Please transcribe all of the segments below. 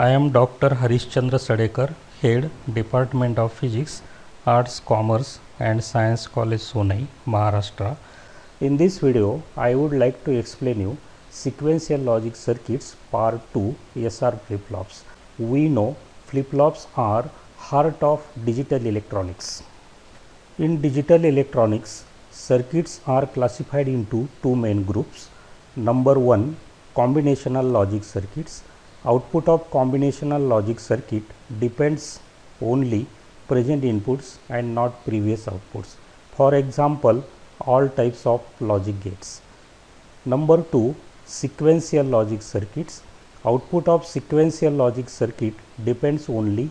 I am Dr. Harishchandra Sadekar, Head, Department of Physics, Arts, Commerce and Science College, Sonai, Maharashtra. In this video, I would like to explain you Sequential Logic Circuits Part 2 SR Flip-flops. We know flip-flops are heart of digital electronics. In digital electronics, circuits are classified into two main groups. Number 1, combinational logic circuits. Output of combinational logic circuit depends only present inputs and not previous outputs. For example, all types of logic gates. Number 2, sequential logic circuits. Output of sequential logic circuit depends only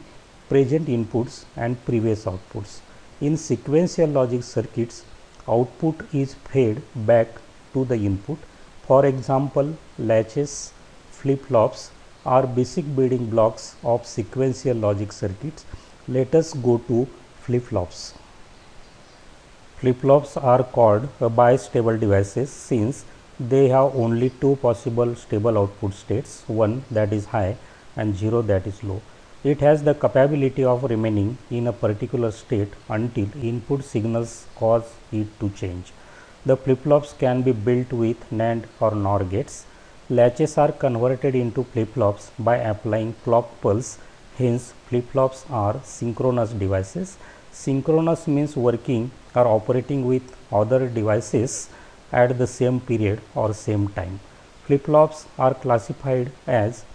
present inputs and previous outputs. In sequential logic circuits, output is fed back to the input. For example, latches, flip-flops are basic building blocks of sequential logic circuits. Let us go to flip-flops. Flip-flops are called bistable devices since they have only two possible stable output states, one that is high and 0 that is low. It has the capability of remaining in a particular state until input signals cause it to change. The flip-flops can be built with NAND or NOR gates. Latches are converted into flip-flops by applying clock pulse, hence flip-flops are synchronous devices. Synchronous means working or operating with other devices at the same period or same time. Flip-flops are classified as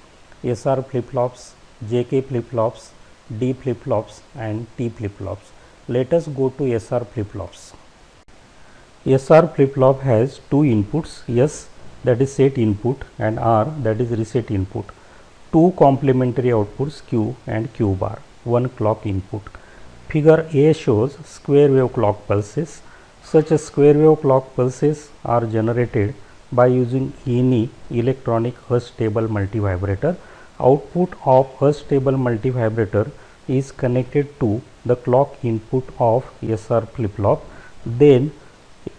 SR flip-flops, JK flip-flops, D flip-flops and T flip-flops. Let us go to SR flip-flops. SR flip-flop has two inputs, S that is set input and R that is reset input, two complementary outputs Q and Q bar, one clock input. Figure A shows square wave clock pulses. Such a square wave clock pulses are generated by using any electronic Hurst-Table multivibrator. Output of Hurst-Table multivibrator is connected to the clock input of SR flip-flop. Then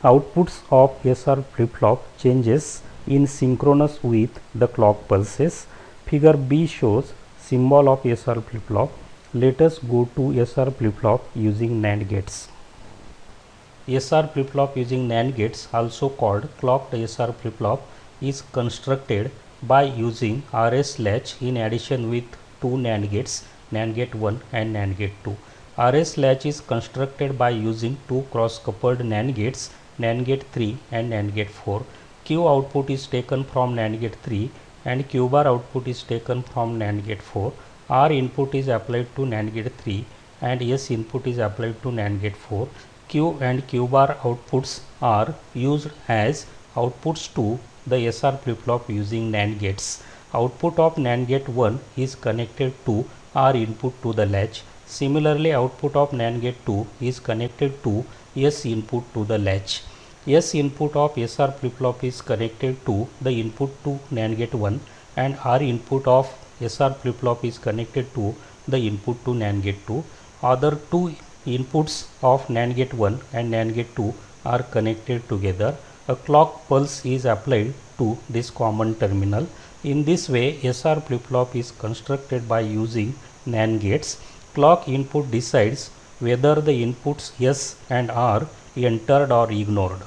outputs of SR flip-flop changes in synchronous with the clock pulses. Figure B shows symbol of SR flip-flop. Let us go to SR flip-flop using NAND gates. SR flip-flop using NAND gates, also called clocked SR flip-flop, is constructed by using RS latch in addition with two NAND gates, NAND gate 1 and NAND gate 2. RS latch is constructed by using two cross-coupled NAND gates, NAND gate 3 and NAND gate 4. Q output is taken from NAND gate 3 and Q bar output is taken from NAND gate 4. R input is applied to NAND gate 3 and S input is applied to NAND gate 4. Q and Q bar outputs are used as outputs to the SR flip-flop using NAND gates. Output of NAND gate 1 is connected to R input to the latch. Similarly, output of NAND gate 2 is connected to S input to the latch. S input of SR flip-flop is connected to the input to NAND gate 1 and R input of SR flip-flop is connected to the input to NAND gate 2. Other two inputs of NAND gate 1 and NAND gate 2 are connected together. A clock pulse is applied to this common terminal. In this way, SR flip-flop is constructed by using NAND gates. Clock input decides whether the inputs S and R entered or ignored.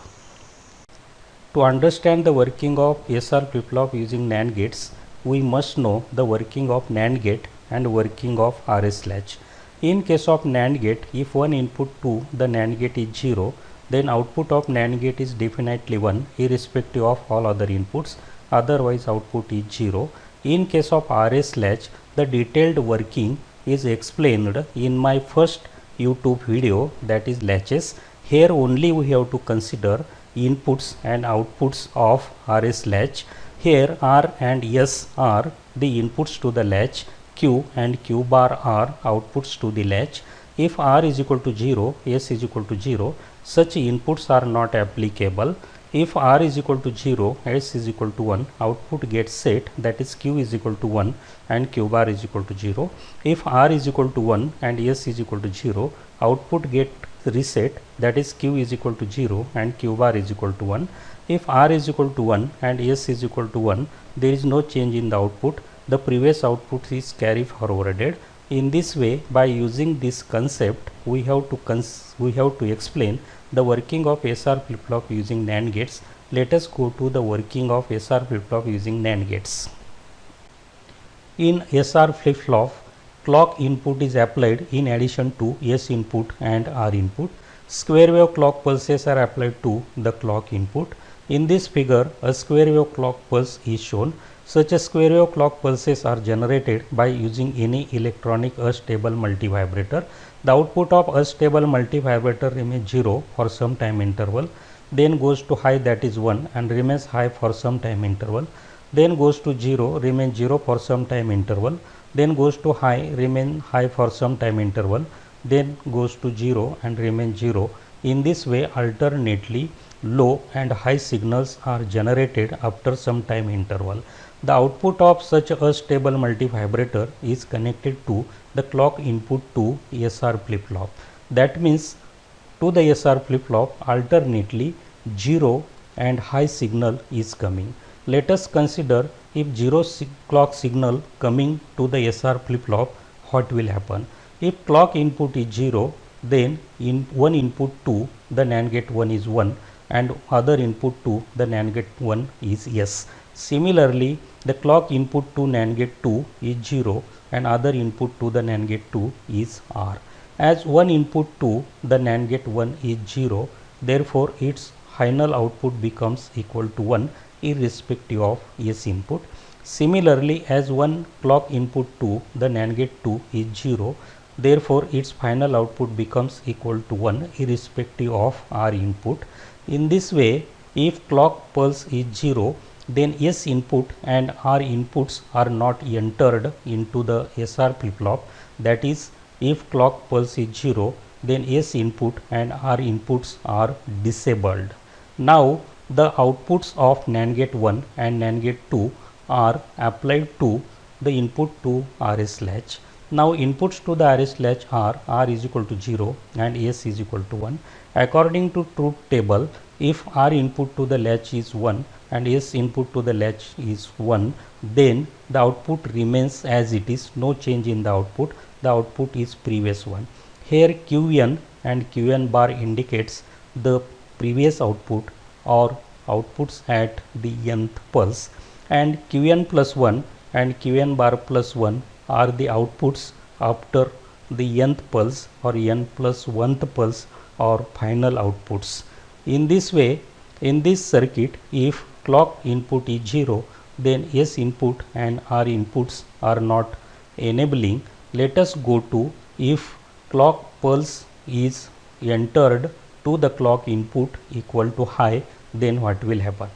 To understand the working of SR flip-flop using NAND gates, we must know the working of NAND gate and working of RS latch. In case of NAND gate, if one input to the NAND gate is 0, then output of NAND gate is definitely 1 irrespective of all other inputs, otherwise output is 0. In case of RS latch, the detailed working is explained in my first YouTube video, that is latches. Here only we have to consider inputs and outputs of RS latch. Here R and S are the inputs to the latch, Q and Q bar are outputs to the latch. If R is equal to 0, S is equal to 0, such inputs are not applicable. If R is equal to 0, S is equal to 1, output gets set, that is Q is equal to 1 and Q bar is equal to 0. If R is equal to 1 and S is equal to 0, output get reset, that is Q is equal to 0 and Q bar is equal to 1. If R is equal to 1 and S is equal to 1, there is no change in the output. the previous output is carry forwarded. In this way, by using this concept, we have to explain the working of SR flip-flop using NAND gates. Let us go to the working of SR flip-flop using NAND gates. In SR flip-flop, clock input is applied in addition to S input and R input. Square wave clock pulses are applied to the clock input. In this figure, a square wave clock pulse is shown. Such a square wave clock pulses are generated by using any electronic astable multivibrator. The output of astable multivibrator remains 0 for some time interval, then goes to high, that is 1, and remains high for some time interval, then goes to 0, remains 0 for some time interval, then goes to high, remain high for some time interval, then goes to 0 and remains 0. In this way, alternately low and high signals are generated after some time interval. The output of such a stable multivibrator is connected to the clock input to SR flip-flop. That means to the SR flip-flop alternately 0 and high signal is coming. Let us consider if 0 clock signal coming to the SR flip-flop, what will happen? If clock input is 0, then in one input to the NAND gate 1 is 1 and other input to the NAND gate 1 is S. Similarly, the clock input to NAND gate 2 is 0 and other input to the NAND gate 2 is R. As one input to the NAND gate 1 is 0, therefore its final output becomes equal to 1 irrespective of S input. Similarly, as one clock input to the NAND gate 2 is 0, therefore its final output becomes equal to 1 irrespective of R input. In this way, if clock pulse is 0, then S input and R inputs are not entered into the SR flip-flop. That is, if clock pulse is 0, then S input and R inputs are disabled. Now, the outputs of NAND gate 1 and NAND gate 2 are applied to the input to RS latch. Now, inputs to the RS latch are R is equal to 0 and S is equal to 1. According to truth table, if R input to the latch is 1 and S input to the latch is 1, then the output remains as it is, no change in the output is previous one. Here Qn and Qn bar indicates the previous output or outputs at the nth pulse, and Qn plus 1 and Qn bar plus 1 are the outputs after the nth pulse or n plus 1th pulse or final outputs. In this way, in this circuit, if clock input is 0, then S input and R inputs are not enabling. Let us go to if clock pulse is entered to the clock input equal to high, then what will happen?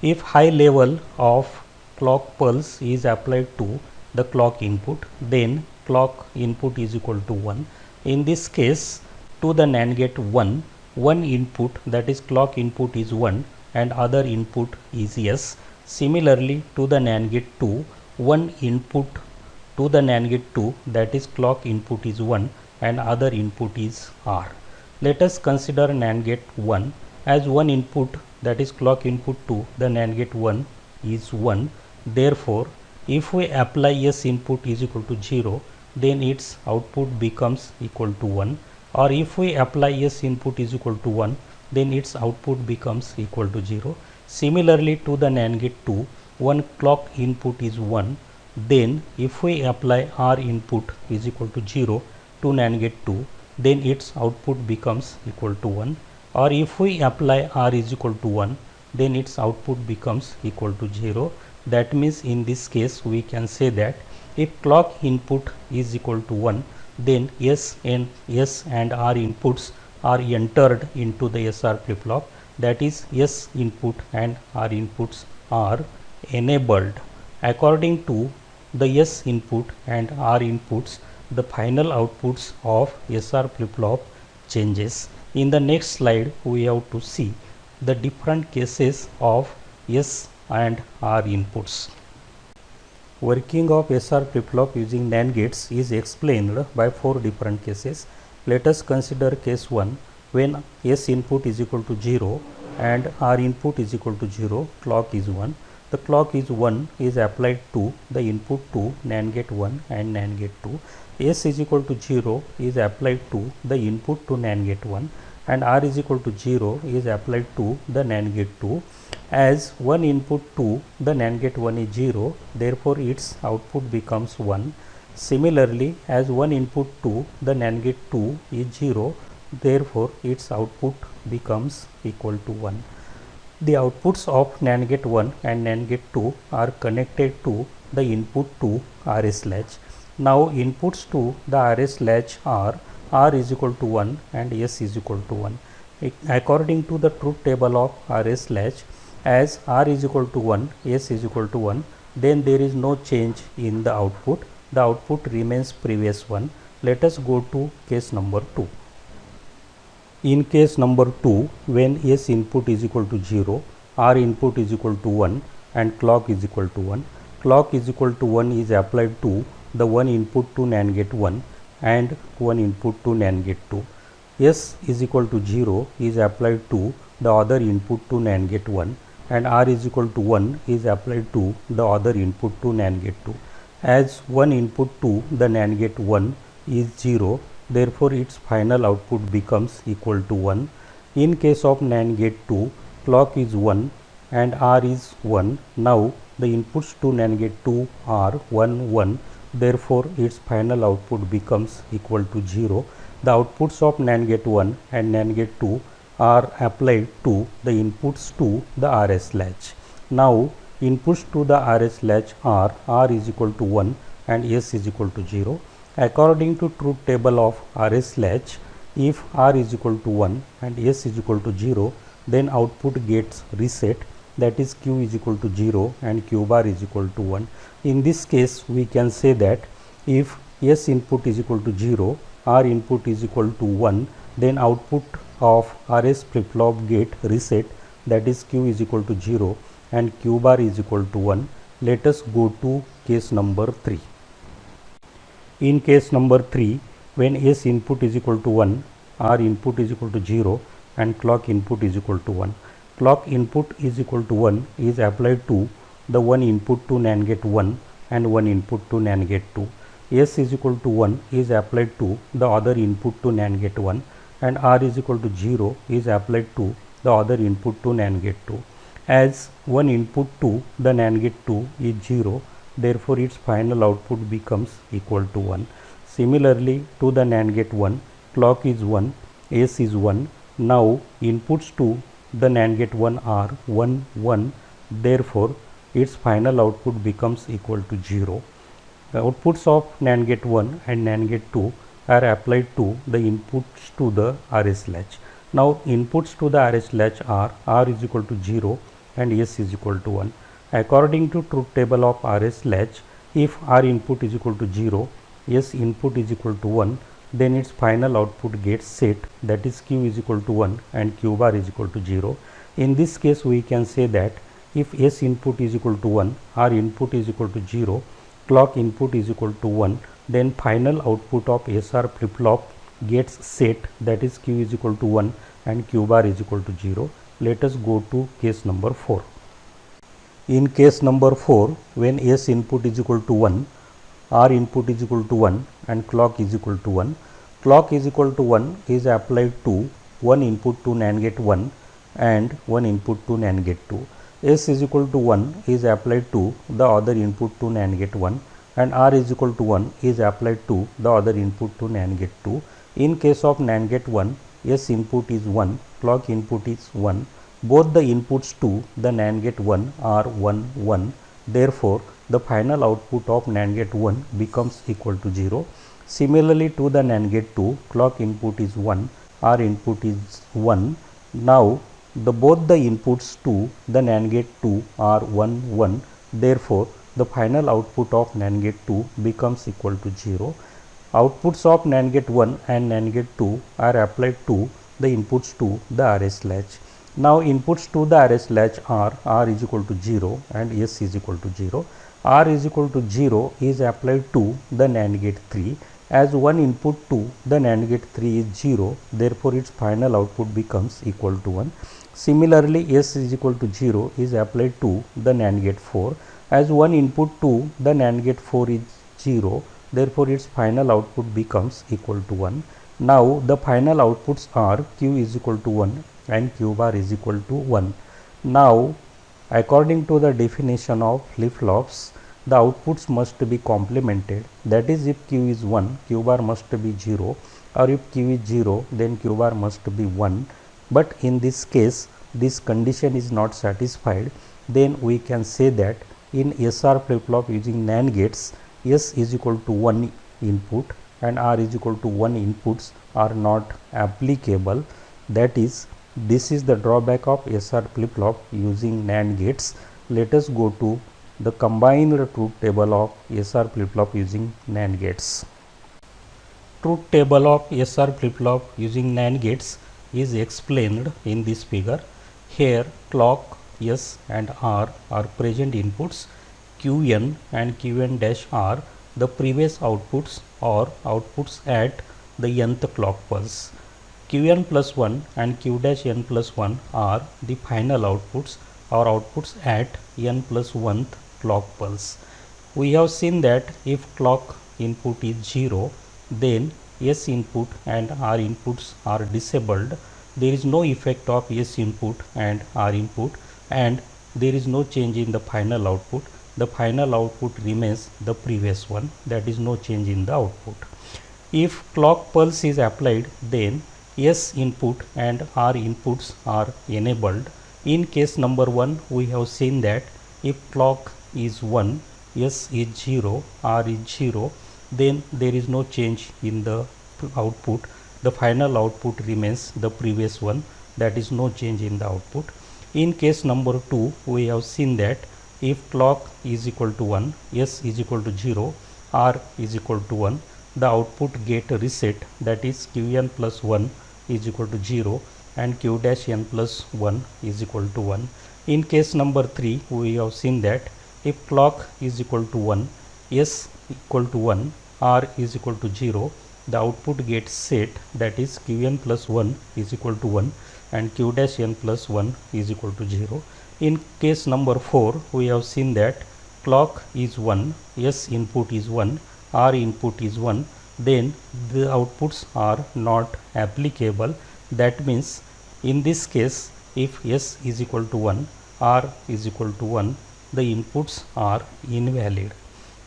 If high level of clock pulse is applied to the clock input, then clock input is equal to 1. In this case, to the NAND gate 1, one input, that is clock input, is 1 and other input is S. Similarly, to the NAND gate 2, one input to the NAND gate 2, that is clock input, is 1 and other input is R. Let us consider NAND gate 1 as one input, that is clock input to the NAND gate 1 is 1. Therefore, if we apply S input is equal to 0, then its output becomes equal to 1, or if we apply S input is equal to 1, then its output becomes equal to 0. Similarly, to the NAND gate 2, one clock input is 1, then if we apply R input is equal to 0 to NAND gate 2, then its output becomes equal to 1, or if we apply R is equal to 1, then its output becomes equal to 0. That means in this case we can say that if clock input is equal to 1, then S and R inputs are entered into the SR flip-flop, that is S input and R inputs are enabled. According to the S input and R inputs, the final outputs of SR flip-flop changes. In the next slide, we have to see the different cases of S and R inputs. Working of SR flip-flop using NAND gates is explained by 4 different cases. Let us consider case 1, when S input is equal to 0 and R input is equal to 0, clock is 1. the clock is 1 is applied to the input to NAND gate 1 and NAND gate 2. S is equal to 0 is applied to the input to NAND gate 1 and R is equal to 0 is applied to the NAND gate 2. As one input to the NAND gate 1 is 0, therefore its output becomes 1. Similarly, as one input to the NAND gate 2 is 0, therefore its output becomes equal to 1. The outputs of NAND gate 1 and NAND gate 2 are connected to the input to RS latch. Now inputs to the RS latch are R is equal to 1 and S is equal to 1. According to the truth table of RS latch, as R is equal to 1, S is equal to 1, then there is no change in the output. The output remains previous one. Let us go to case number 2. In case number 2, when S input is equal to 0, R input is equal to 1 and clock is equal to 1. Clock is equal to 1 is applied to the one input to NAND gate 1 and one input to NAND gate 2. S is equal to 0 is applied to the other input to NAND gate 1 and R is equal to 1 is applied to the other input to NAND gate 2. As one input to the NAND gate 1 is 0, therefore its final output becomes equal to 1. In case of NAND gate 2, clock is 1 and R is 1. Now the inputs to NAND gate 2 are 1, 1. Therefore its final output becomes equal to 0. The outputs of NAND gate 1 and NAND gate 2 are applied to the inputs to the RS latch. Now inputs to the RS latch are R is equal to 1 and S is equal to 0. According to truth table of RS latch, if R is equal to 1 and S is equal to 0, then output gets reset, that is Q is equal to 0 and Q bar is equal to 1. In this case, we can say that if S input is equal to 0, R input is equal to 1, then output of RS flip-flop get reset, that is Q is equal to 0 and Q bar is equal to 1. Let us go to case number 3. In case number 3, when S input is equal to 1, R input is equal to 0 and clock input is equal to 1. Clock input is equal to 1 is applied to the one input to NAND gate 1 and one input to NAND gate 2. S is equal to 1 is applied to the other input to NAND gate 1 and R is equal to 0 is applied to the other input to NAND gate 2. As one input to the NAND gate 2 is 0, therefore its final output becomes equal to 1. Similarly to the NAND gate 1, clock is 1, S is 1. Now inputs to the NAND gate 1 are 1, 1. Therefore its final output becomes equal to 0. The outputs of NAND gate 1 and NAND gate 2 are applied to the inputs to the RS latch. Now inputs to the RS latch are R is equal to 0 and S is equal to 1. According to truth table of RS latch, if R input is equal to 0, S input is equal to 1, then its final output gets set, that is Q is equal to 1 and Q bar is equal to 0. In this case, we can say that if S input is equal to 1, R input is equal to 0, clock input is equal to 1, then final output of SR flip-flop gets set, that is Q is equal to 1 and Q bar is equal to 0. Let us go to case number 4. In case number 4, when S input is equal to 1, R input is equal to 1 and clock is equal to 1. Clock is equal to 1 is applied to one input to NAND gate 1 and one input to NAND gate 2. S is equal to 1 is applied to the other input to NAND gate 1 and R is equal to 1 is applied to the other input to NAND gate 2. In case of NAND gate 1, S input is 1, clock input is 1. Both the inputs to the NAND gate 1 are 1, 1. Therefore, the final output of NAND gate 1 becomes equal to 0. Similarly to the NAND gate 2, clock input is 1, R input is 1. Now, both the inputs to the NAND gate 2 are 1, 1. Therefore, the final output of NAND gate 2 becomes equal to 0. Outputs of NAND gate 1 and NAND gate 2 are applied to the inputs to the RS latch. Now inputs to the RS latch are R is equal to 0 and S is equal to 0. R is equal to 0 is applied to the NAND gate 3. As one input to the NAND gate 3 is 0, therefore its final output becomes equal to 1. Similarly, S is equal to 0 is applied to the NAND gate 4, as one input to the NAND gate 4 is 0, therefore its final output becomes equal to 1. Now the final outputs are Q is equal to 1 and Q bar is equal to 1. Now according to the definition of flip-flops, the outputs must be complemented, that is, if Q is 1, Q bar must be 0, or if Q is 0, then Q bar must be 1. But in this case, this condition is not satisfied, then we can say that in SR flip-flop using NAND gates, S is equal to 1 input and R is equal to 1 inputs are not applicable. That is, this is the drawback of SR flip-flop using NAND gates. Let us go to the combined truth table of SR flip-flop using NAND gates. Truth table of SR flip-flop using NAND gates is explained in this figure. Here clock S and R are present inputs. Qn and Qn dash are the previous outputs or outputs at the nth clock pulse. Qn plus 1 and Q dash n plus 1 are the final outputs or outputs at n plus 1th clock pulse. We have seen that if clock input is 0, then S input and R inputs are disabled. There is no effect of S input and R input, and there is no change in the final output. The final output remains the previous one, that is no change in the output. If clock pulse is applied, then S input and R inputs are enabled. In case number 1, we have seen that if clock is 1, S is 0, R is 0, then there is no change in the output. The final output remains the previous one, that is no change in the output. In case number 2, we have seen that if clock is equal to 1, S is equal to 0, R is equal to 1, the output get reset, that is Qn plus 1 is equal to 0 and Q dash n plus 1 is equal to 1. In case number 3, we have seen that if clock is equal to 1, S equal to 1, R is equal to 0, the output gets set, that is Qn plus 1 is equal to 1 and Q dash n plus 1 is equal to 0. In case number 4, we have seen that clock is 1, S input is 1, R input is 1, then the outputs are not applicable. That means in this case, if S is equal to 1, R is equal to 1, the inputs are invalid.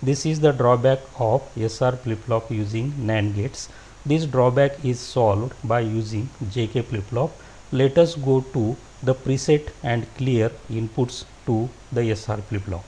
This is the drawback of SR flip-flop using NAND gates. This drawback is solved by using JK flip-flop. Let us go to the preset and clear inputs to the SR flip-flop.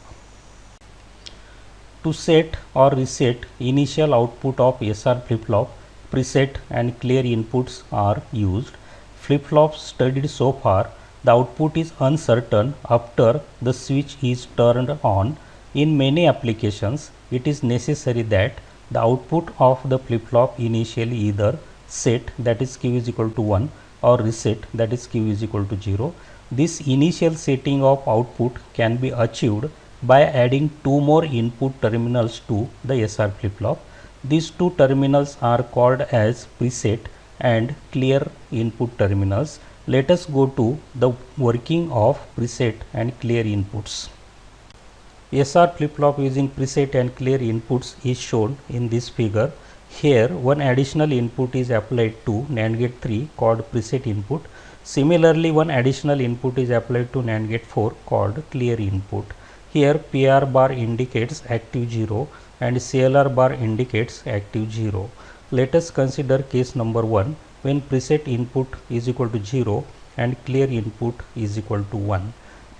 To set or reset initial output of SR flip-flop, preset and clear inputs are used. Flip-flops studied so far, the output is uncertain after the switch is turned on. In many applications, it is necessary that the output of the flip-flop initially either set, that is Q is equal to 1, or reset, that is Q is equal to 0. This initial setting of output can be achieved by adding 2 more input terminals to the SR flip-flop. These 2 terminals are called as preset and clear input terminals. Let us go to the working of preset and clear inputs. SR flip-flop using preset and clear inputs is shown in this figure. Here one additional input is applied to NAND gate 3 called preset input. Similarly, one additional input is applied to NAND gate 4 called clear input. Here PR bar indicates active 0 and CLR bar indicates active 0. Let us consider case number 1 when preset input is equal to 0 and clear input is equal to 1.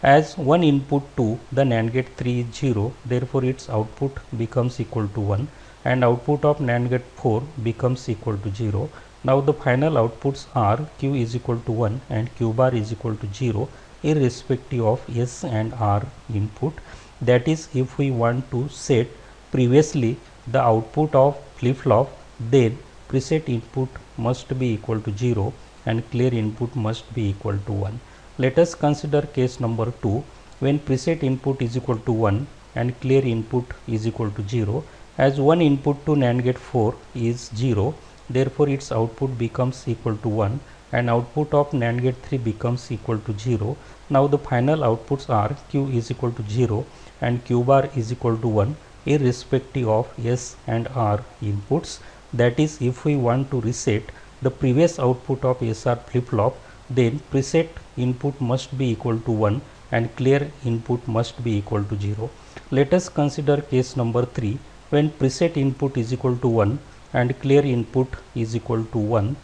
As one input to the NAND gate 3 is 0, therefore its output becomes equal to 1 and output of NAND gate 4 becomes equal to 0. Now the final outputs are Q is equal to 1 and Q bar is equal to 0 irrespective of S and R input. That is, if we want to set previously the output of flip-flop, then preset input must be equal to 0 and clear input must be equal to 1. Let us consider case number 2 when preset input is equal to 1 and clear input is equal to 0. As one input to NAND gate 4 is 0, therefore its output becomes equal to 1 and output of NAND gate 3 becomes equal to 0. Now the final outputs are Q is equal to 0 and Q bar is equal to 1 irrespective of S and R inputs. That is, if we want to reset the previous output of SR flip-flop, then preset input must be equal to 1 and clear input must be equal to 0. Let us consider case number 3, when preset input is equal to 1 and clear input is equal to 1,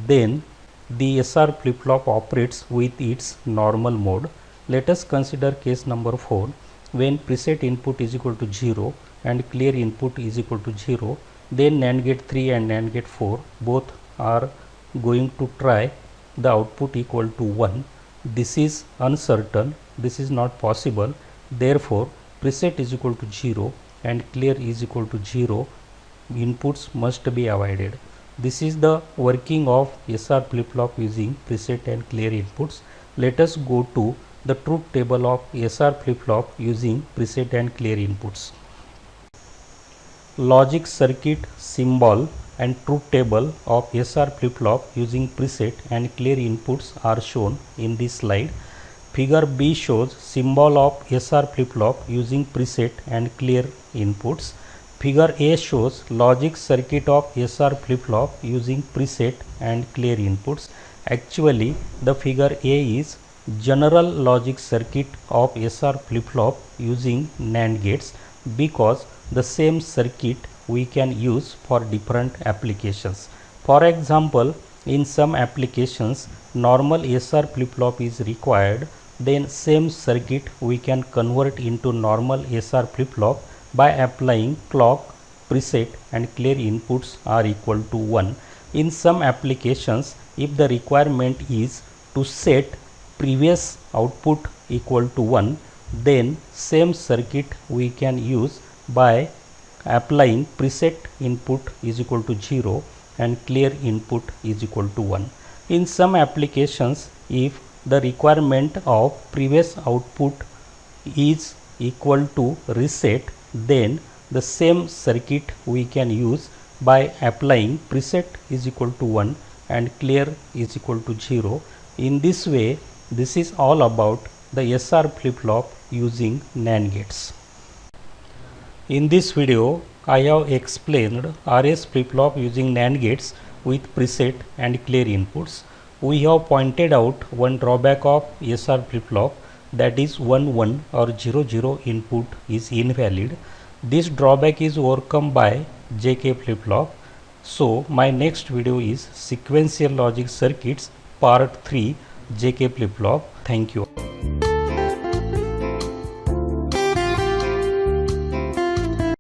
then the SR flip-flop operates with its normal mode. Let us consider case number 4, when preset input is equal to 0 and clear input is equal to 0, then NAND gate 3 and NAND gate 4 both are going to try the output equal to 1. This is uncertain, this is not possible. Therefore, preset is equal to 0 and clear is equal to 0, inputs must be avoided. This is the working of SR flip-flop using preset and clear inputs. Let us go to the truth table of SR flip-flop using preset and clear inputs. Logic circuit symbol and truth table of SR flip-flop using preset and clear inputs are shown in this slide. Figure B shows symbol of SR flip-flop using preset and clear inputs. Figure A shows logic circuit of SR flip-flop using preset and clear inputs. Actually, the figure A is general logic circuit of SR flip-flop using NAND gates, because the same circuit we can use for different applications. For example, in some applications normal SR flip-flop is required, then same circuit we can convert into normal SR flip-flop by applying clock, preset and clear inputs are equal to 1. In some applications, if the requirement is to set previous output equal to 1, then same circuit we can use by applying preset input is equal to 0 and clear input is equal to 1. In some applications, if the requirement of previous output is equal to reset, then the same circuit we can use by applying preset is equal to 1 and clear is equal to 0. In this way, this is all about the SR flip-flop using NAND gates. In this video, I have explained RS flip-flop using NAND gates with preset and clear inputs. We have pointed out one drawback of SR flip-flop, that is 1 1 or 0 0 input is invalid. This drawback is overcome by JK flip-flop. So my next video is sequential logic circuits part 3 JK flip-flop. Thank you.